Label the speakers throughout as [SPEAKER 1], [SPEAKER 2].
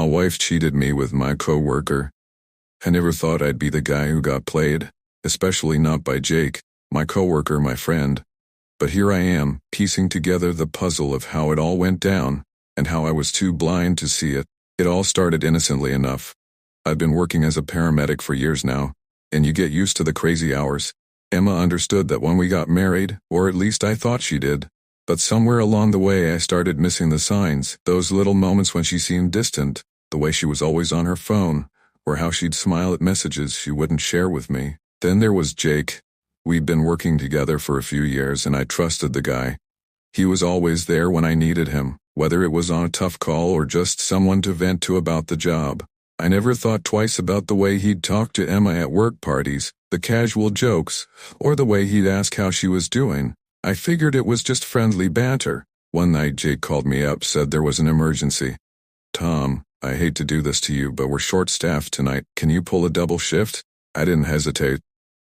[SPEAKER 1] My wife cheated me with my coworker. I never thought I'd be the guy who got played, especially not by Jake, my coworker, my friend. But here I am, piecing together the puzzle of how it all went down, and how I was too blind to see it. It all started innocently enough. I've been working as a paramedic for years now, and you get used to the crazy hours. Emma understood that when we got married, or at least I thought she did. But somewhere along the way I started missing the signs, those little moments when she seemed distant, the way she was always on her phone, or how she'd smile at messages she wouldn't share with me. Then there was Jake. We'd been working together for a few years and I trusted the guy. He was always there when I needed him, whether it was on a tough call or just someone to vent to about the job. I never thought twice about the way he'd talk to Emma at work parties, the casual jokes, or the way he'd ask how she was doing. I figured it was just friendly banter. One night Jake called me up, said there was an emergency. "Tom, I hate to do this to you, but we're short-staffed tonight. Can you pull a double shift?" I didn't hesitate.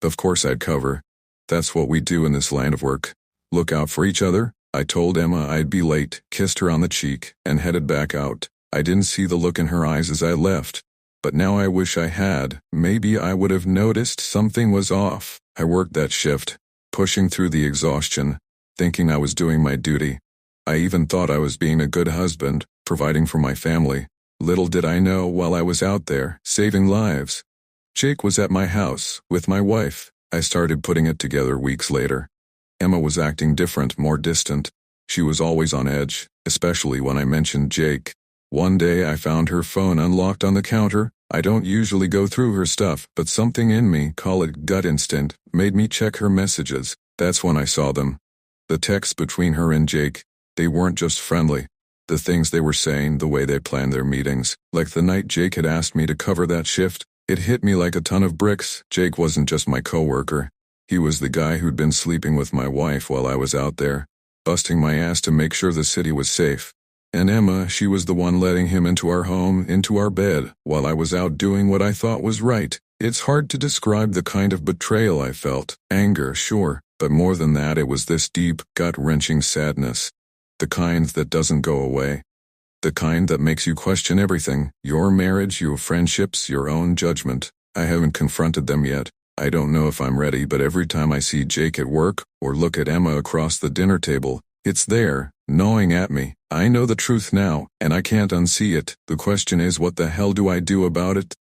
[SPEAKER 1] Of course I'd cover. That's what we do in this line of work. Look out for each other. I told Emma I'd be late, kissed her on the cheek, and headed back out. I didn't see the look in her eyes as I left, but now I wish I had. Maybe I would have noticed something was off. I worked that shift, pushing through the exhaustion, thinking I was doing my duty. I even thought I was being a good husband, providing for my family. Little did I know while I was out there, saving lives. Jake was at my house, with my wife. I started putting it together weeks later. Emma was acting different, more distant. She was always on edge, especially when I mentioned Jake. One day I found her phone unlocked on the counter. I don't usually go through her stuff, but something in me, call it gut instinct, made me check her messages. That's when I saw them. The texts between her and Jake, they weren't just friendly. The things they were saying, the way they planned their meetings, like the night Jake had asked me to cover that shift, it hit me like a ton of bricks. Jake wasn't just my coworker. He was the guy who'd been sleeping with my wife while I was out there, busting my ass to make sure the city was safe. And Emma, she was the one letting him into our home, into our bed, while I was out doing what I thought was right. It's hard to describe the kind of betrayal I felt. Anger, sure, but more than that it was this deep, gut-wrenching sadness. The kind that doesn't go away. The kind that makes you question everything, your marriage, your friendships, your own judgment. I haven't confronted them yet. I don't know if I'm ready, but every time I see Jake at work, or look at Emma across the dinner table, it's there, gnawing at me. I know the truth now, and I can't unsee it. The question is, what the hell do I do about it?